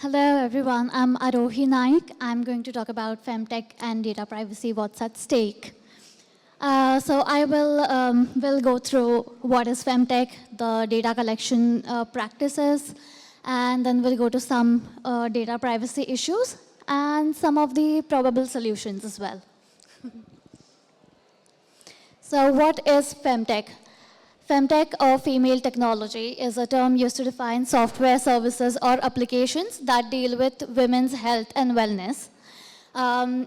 Hello, everyone. I'm Arohi Naik. I'm going to talk about Femtech and data privacy, what's at stake. So I will go through what is Femtech, the data collection practices, and then we'll go to some data privacy issues and some of the probable solutions as well. So what is Femtech? Femtech, or female technology, is a term used to define software services or applications that deal with women's health and wellness.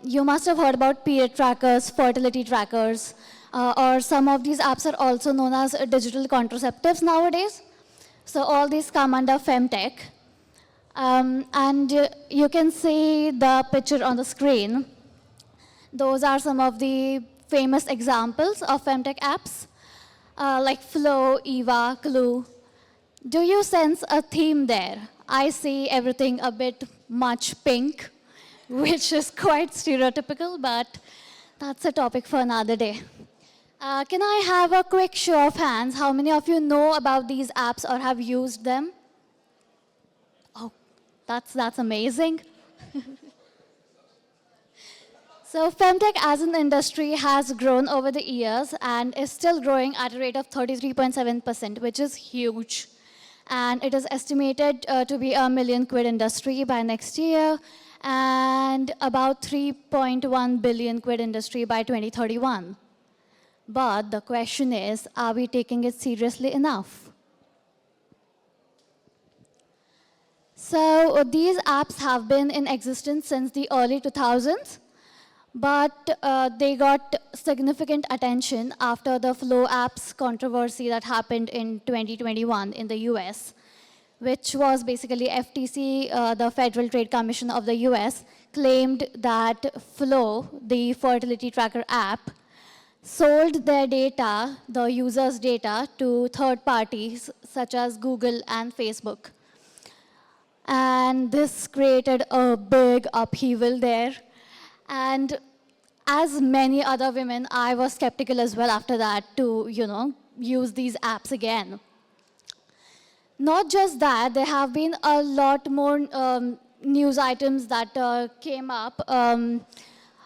You must have heard about period trackers, fertility trackers, or some of these apps are also known as digital contraceptives nowadays. So all these come under Femtech. And you can see the picture on the screen. Those are some of the famous examples of Femtech apps. Like Flow, Eva, Clue. Do you sense a theme there? I see everything a bit much pink, which is quite stereotypical, but that's a topic for another day. Can I have a quick show of hands? How many of you know about these apps or have used them? Oh, that's amazing. So Femtech as an industry has grown over the years and is still growing at a rate of 33.7%, which is huge. And it is estimated to be a million quid industry by next year and about 3.1 billion quid industry by 2031. But the question is, are we taking it seriously enough? So these apps have been in existence since the early 2000s. But they got significant attention after the Flow apps controversy that happened in 2021 in the US, which was basically FTC, the Federal Trade Commission of the US, claimed that Flow, the fertility tracker app, sold their data, the users' data, to third parties such as Google and Facebook. And this created a big upheaval there. And as many other women, I was skeptical as well after that to, use these apps again. Not just that, there have been a lot more news items that came up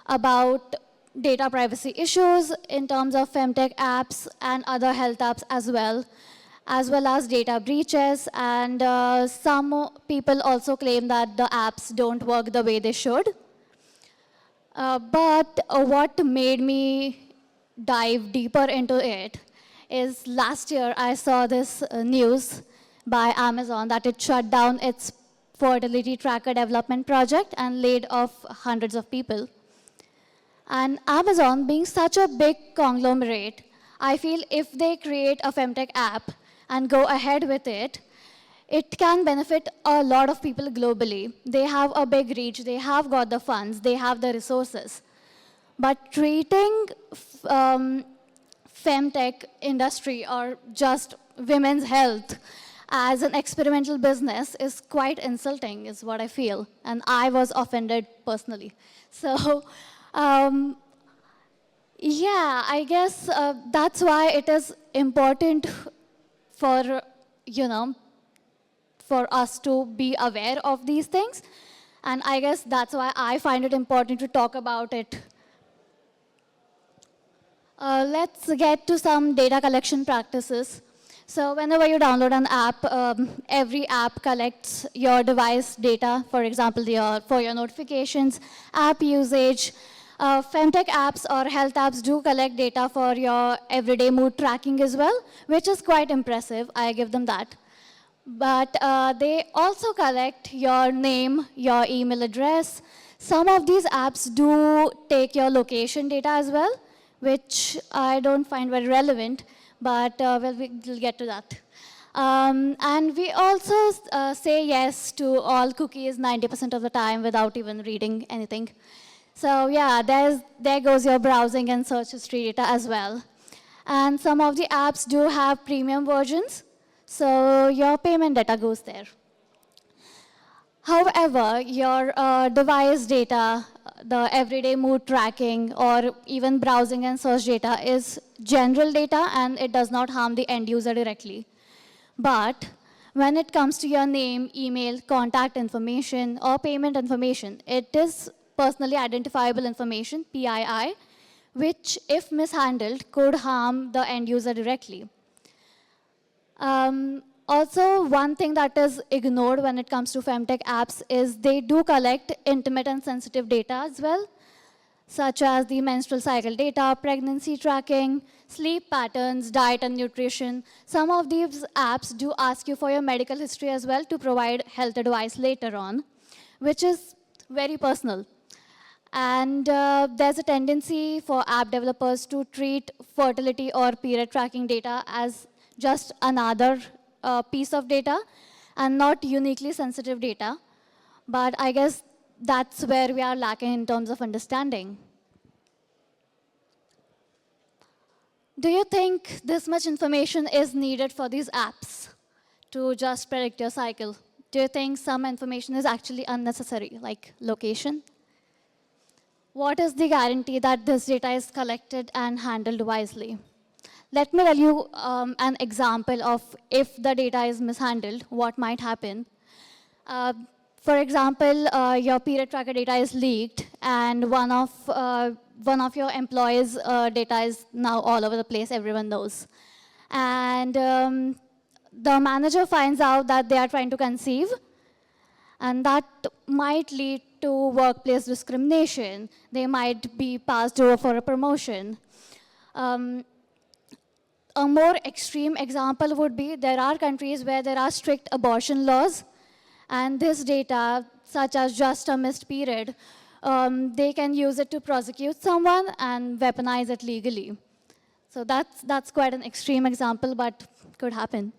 about data privacy issues in terms of Femtech apps and other health apps as well as data breaches. And some people also claim that the apps don't work the way they should. But what made me dive deeper into it is last year I saw this news by Amazon that it shut down its fertility tracker development project and laid off hundreds of people. And Amazon, being such a big conglomerate, I feel if they create a Femtech app and go ahead with it, it can benefit a lot of people globally. They have a big reach, they have got the funds, they have the resources. But treating Femtech industry or just women's health as an experimental business is quite insulting, is what I feel. And I was offended personally. So, yeah, I guess that's why it is important for, for us to be aware of these things. And I guess that's why I find it important to talk about it. Let's get to some data collection practices. So whenever you download an app, every app collects your device data, for example, for your notifications, app usage. Femtech apps or health apps do collect data for your everyday mood tracking as well, which is quite impressive. I give them that. But they also collect your name, your email address. Some of these apps do take your location data as well, which I don't find very relevant, but we'll get to that. And we also say yes to all cookies 90% of the time without even reading anything. So yeah, there goes your browsing and search history data as well. And some of the apps do have premium versions, so your payment data goes there. However, your device data, the everyday mood tracking, or even browsing and search data is general data, and it does not harm the end user directly. But When it comes to your name, email, contact information, or payment information, it is personally identifiable information, PII, which, if mishandled, could harm the end user directly. Also, one thing that is ignored when it comes to Femtech apps is they do collect intimate and sensitive data as well, such as the menstrual cycle data, pregnancy tracking, sleep patterns, diet and nutrition. Some of these apps do ask you for your medical history as well to provide health advice later on, which is very personal. And there's a tendency for app developers to treat fertility or period tracking data as just another piece of data and not uniquely sensitive data. But I guess that's where we are lacking in terms of understanding. Do you think this much information is needed for these apps to just predict your cycle? Do you think some information is actually unnecessary, like location? What is the guarantee that this data is collected and handled wisely? Let me tell you an example of if the data is mishandled, what might happen. For example, your period tracker data is leaked, and one of your employees' data is now all over the place, everyone knows. And the manager finds out that they are trying to conceive, and that might lead to workplace discrimination. They might be passed over for a promotion. A more extreme example would be there are countries where there are strict abortion laws, and this data, such as just a missed period, they can use it to prosecute someone and weaponize it legally. So that's quite an extreme example, but could happen.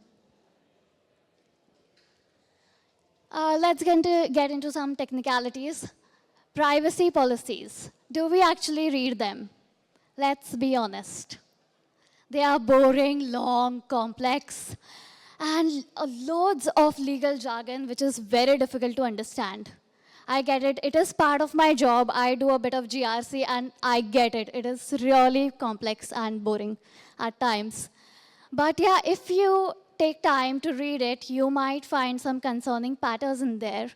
Let's get into some technicalities. Privacy policies. Do we actually read them? Let's be honest. They are boring, long, complex, and loads of legal jargon, which is very difficult to understand. I get it. It is part of my job. I do a bit of GRC, and I get it. It is really complex and boring at times. But yeah, if you take time to read it, you might find some concerning patterns in there.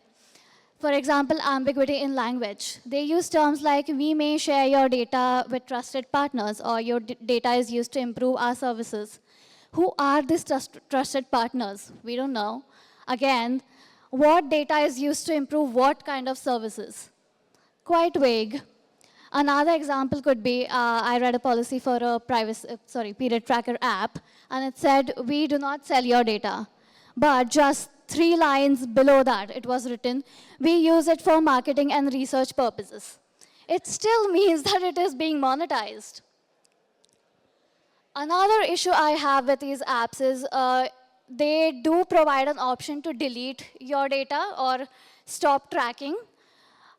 For example, ambiguity in language. They use terms like, we may share your data with trusted partners, or your data is used to improve our services. Who are these trusted partners? We don't know. Again, what data is used to improve what kind of services? Quite vague. Another example could be, I read a policy for a period tracker app, and it said, we do not sell your data. But just 3 lines below that, it was written, we use it for marketing and research purposes. It still means that it is being monetized. Another issue I have with these apps is they do provide an option to delete your data or stop tracking.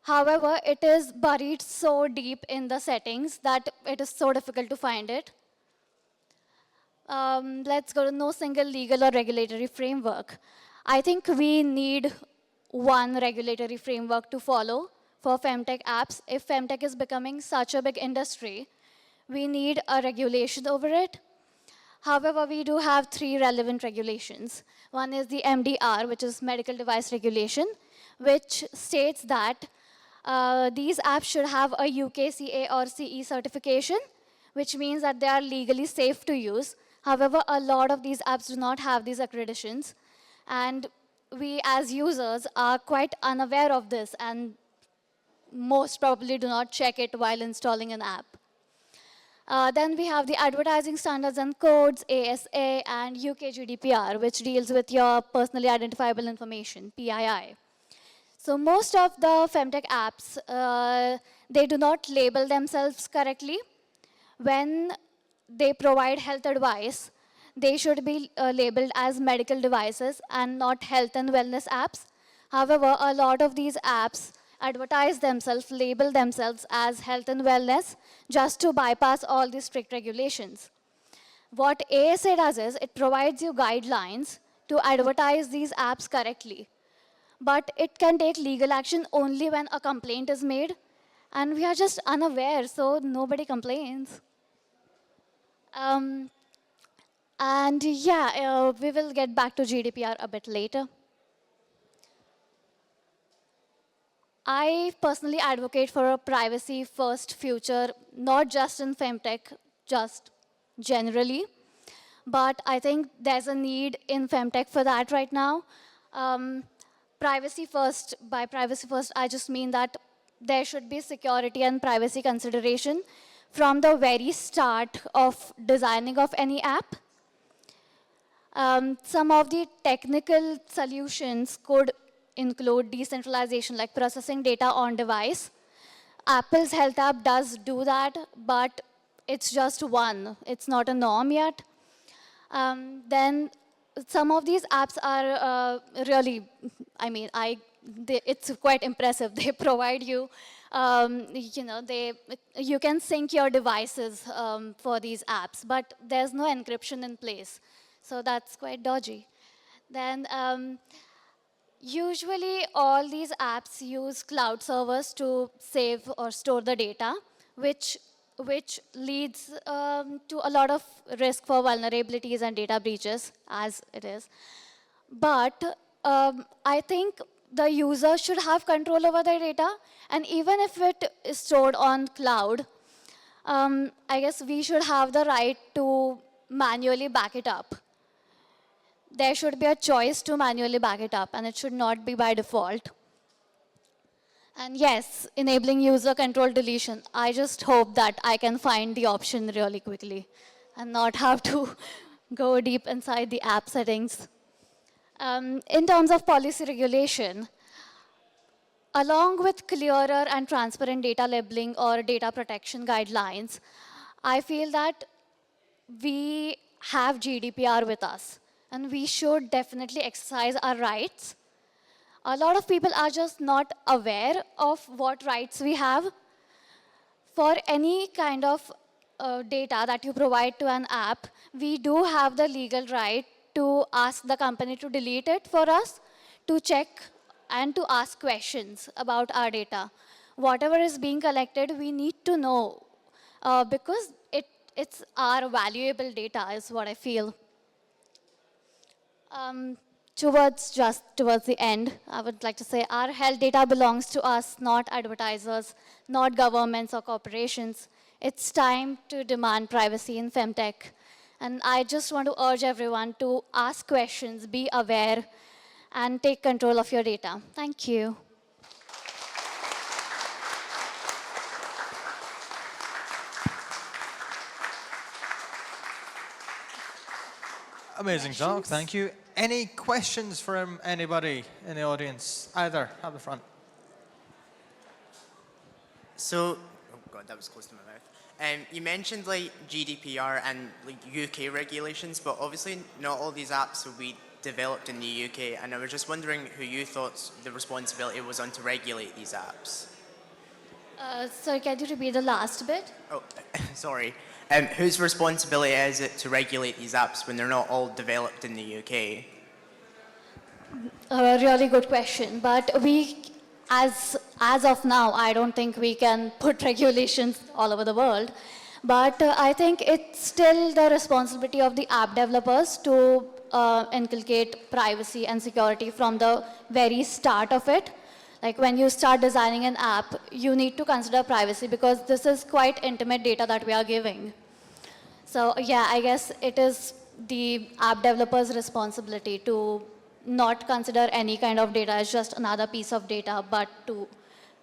However, it is buried so deep in the settings that it is so difficult to find it. Let's go to no single legal or regulatory framework. I think we need one regulatory framework to follow for Femtech apps. If Femtech is becoming such a big industry, we need a regulation over it. However, we do have 3 relevant regulations. One is the MDR, which is Medical Device Regulation, which states that these apps should have a UKCA or CE certification, which means that they are legally safe to use. However, a lot of these apps do not have these accreditations, and we as users are quite unaware of this and most probably do not check it while installing an app. Then we have the Advertising Standards and Codes, ASA, and UK GDPR, which deals with your personally identifiable information, PII. So most of the Femtech apps, they do not label themselves correctly. When they provide health advice, they should be labeled as medical devices and not health and wellness apps. However, a lot of these apps advertise themselves, label themselves as health and wellness just to bypass all these strict regulations. What ASA does is it provides you guidelines to advertise these apps correctly. But it can take legal action only when a complaint is made, and we are just unaware, so nobody complains. And yeah, we will get back to GDPR a bit later. I personally advocate for a privacy-first future, not just in femtech, just generally. But I think there's a need in femtech for that right now. Privacy first, by privacy first, I just mean that there should be security and privacy consideration from the very start of designing of any app. Some of the technical solutions could include decentralization, like processing data on device. Apple's Health app does do that, but it's just one. It's not a norm yet. Then some of these apps are really, I mean, it's quite impressive. They provide you, you can sync your devices for these apps, but there's no encryption in place. So that's quite dodgy. Then usually all these apps use cloud servers to save or store the data, which leads to a lot of risk for vulnerabilities and data breaches, as it is. But I think the user should have control over their data, and even if it is stored on cloud, I guess we should have the right to manually back it up. There should be a choice to manually back it up, and it should not be by default. And yes, enabling user control deletion. I just hope that I can find the option really quickly and not have to go deep inside the app settings. In terms of policy regulation, along with clearer and transparent data labeling or data protection guidelines, I feel that we have GDPR with us, and we should definitely exercise our rights. A lot of people are just not aware of what rights we have. For any kind of data that you provide to an app, we do have the legal right to ask the company to delete it for us, to check and to ask questions about our data. Whatever is being collected, we need to know because it's our valuable data is what I feel. Towards the end, I would like to say our health data belongs to us, not advertisers, not governments or corporations. It's time to demand privacy in femtech. And I just want to urge everyone to ask questions, be aware, and take control of your data. Thank you. Amazing talk, thank you. Any questions from anybody in the audience? Either at the front. So, oh god, that was close to my mouth. You mentioned like GDPR and like UK regulations, but obviously not all these apps will be developed in the UK, and I was just wondering who you thought the responsibility was on to regulate these apps. Sorry, can you repeat the last bit? Oh, sorry. Whose responsibility is it to regulate these apps when they're not all developed in the UK? A really good question, but we, as of now, I don't think we can put regulations all over the world. But I think it's still the responsibility of the app developers to inculcate privacy and security from the very start of it. Like when you start designing an app, you need to consider privacy because this is quite intimate data that we are giving. So yeah, I guess it is the app developer's responsibility to not consider any kind of data as just another piece of data, but to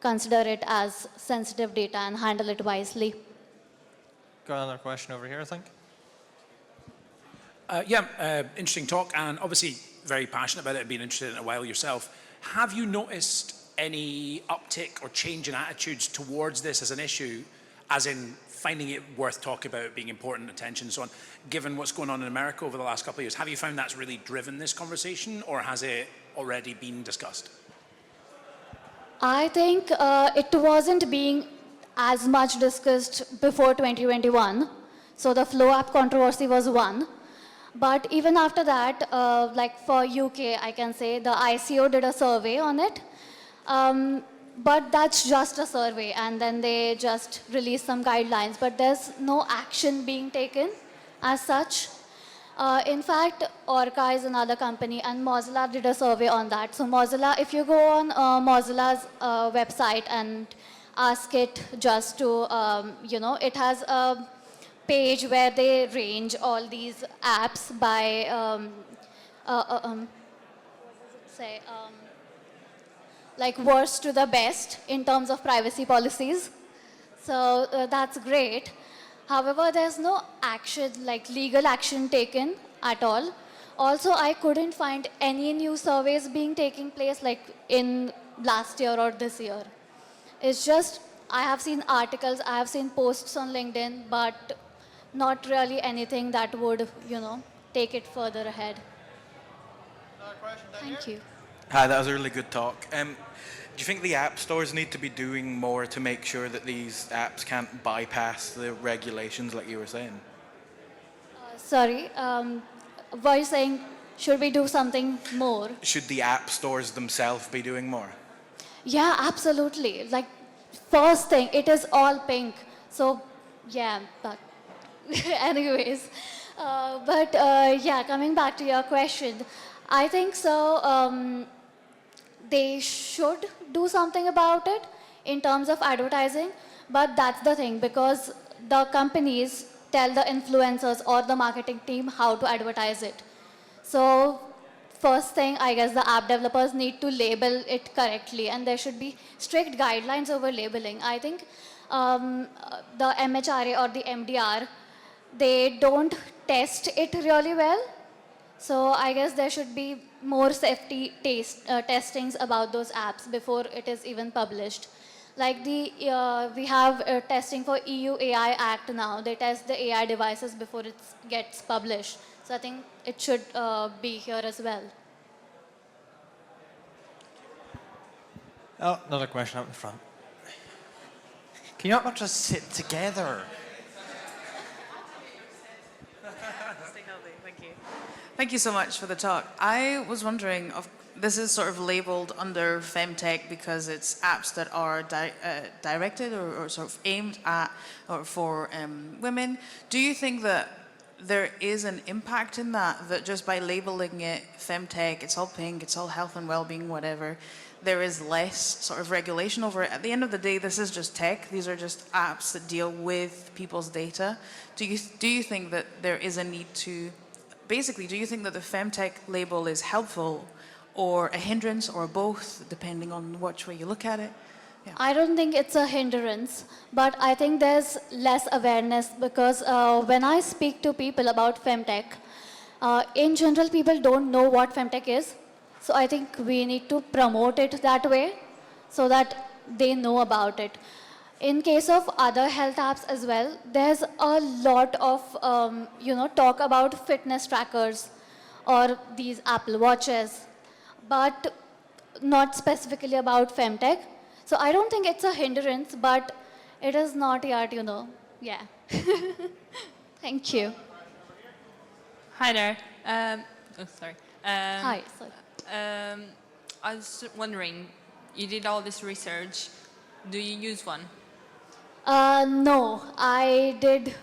consider it as sensitive data and handle it wisely. Got another question over here, I think. Interesting talk, and obviously very passionate about it and been interested in it a while yourself. Have you noticed any uptick or change in attitudes towards this as an issue, as in finding it worth talking about, being important, attention, and so on, given what's going on in America over the last couple of years? Have you found that's really driven this conversation, or has it already been discussed? I think it wasn't being as much discussed before 2021. So the Flow app controversy was one. But even after that, like for UK, I can say the ICO did a survey on it. But that's just a survey, and then they just released some guidelines. But there's no action being taken as such. In fact, Orca is another company, and Mozilla did a survey on that. So Mozilla, if you go on Mozilla's website and ask it just to, it has a page where they range all these apps by, say, like worst to the best in terms of privacy policies. So that's great. However, there's no action, like legal action taken at all. Also, I couldn't find any new surveys being taking place like in last year or this year. It's just, I have seen articles, I have seen posts on LinkedIn, but not really anything that would, take it further ahead. Another question down Thank here? you. Hi, that was a really good talk. Do you think the app stores need to be doing more to make sure that these apps can't bypass the regulations like you were saying? Sorry, were you saying, should we do something more? Should the app stores themselves be doing more? Yeah, absolutely. Like, first thing, it is all pink. So, yeah, but anyways. Yeah, coming back to your question, I think so. They should do something about it in terms of advertising, but that's the thing, because the companies tell the influencers or the marketing team how to advertise it. So first thing, I guess the app developers need to label it correctly, and there should be strict guidelines over labeling. I think the MHRA or the MDR, they don't test it really well. So I guess there should be more safety testings about those apps before it is even published. Like we have testing for EU AI Act now. They test the AI devices before it gets published. So I think it should be here as well. Oh, another question up in front. Can you not just sit together? Stay healthy. Thank you. Thank you so much for the talk. I was wondering, this is sort of labeled under Femtech because it's apps that are directed or sort of aimed at or for women. Do you think that there is an impact in that just by labeling it Femtech, it's all pink, it's all health and well-being, whatever, there is less sort of regulation over it? At the end of the day, this is just tech. These are just apps that deal with people's data. Do you think that there is a need to, basically, do you think that the Femtech label is helpful or a hindrance or both, depending on which way you look at it? Yeah. I don't think it's a hindrance, but I think there's less awareness because when I speak to people about Femtech, in general, people don't know what Femtech is. So I think we need to promote it that way so that they know about it. In case of other health apps as well, there's a lot of, talk about fitness trackers or these Apple Watches, but not specifically about Femtech. So I don't think it's a hindrance, but it is not yet, yeah. Thank you. Hi there. Sorry. Hi. Sorry. I was wondering, you did all this research. Do you use one? No, I did,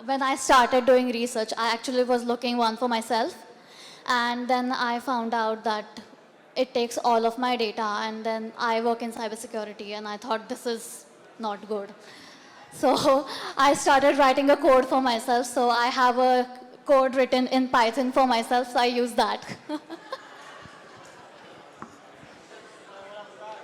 when I started doing research, I actually was looking one for myself. And then I found out that it takes all of my data, and then I work in cybersecurity, and I thought this is not good. So I started writing a code for myself. So I have a code written in Python for myself, so I use that.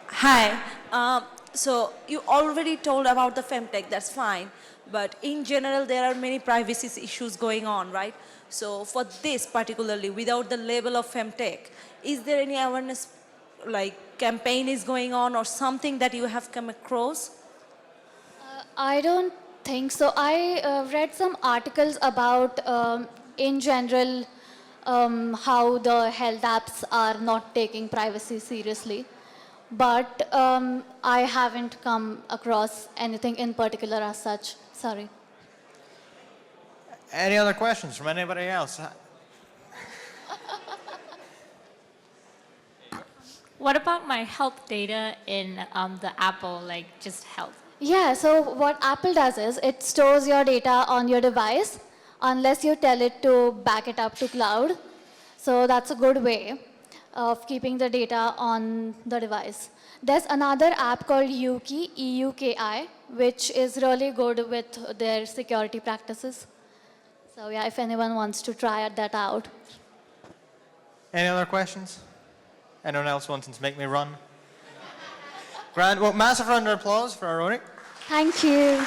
Hi. So you already told about the Femtech, that's fine. But in general, there are many privacy issues going on, right? So for this particularly, without the label of Femtech, is there any awareness, like campaign is going on or something that you have come across? I don't think so. I read some articles about, in general, how the health apps are not taking privacy seriously. But I haven't come across anything in particular as such. Sorry. Any other questions from anybody else? What about my health data in the Apple, like just health? Yeah, so what Apple does is it stores your data on your device unless you tell it to back it up to cloud. So that's a good way of keeping the data on the device. There's another app called Yuki, EUKI, which is really good with their security practices. So yeah, if anyone wants to try that out. Any other questions? Anyone else wanting to make me run? Grand. Well, massive round of applause for Arohi. Thank you.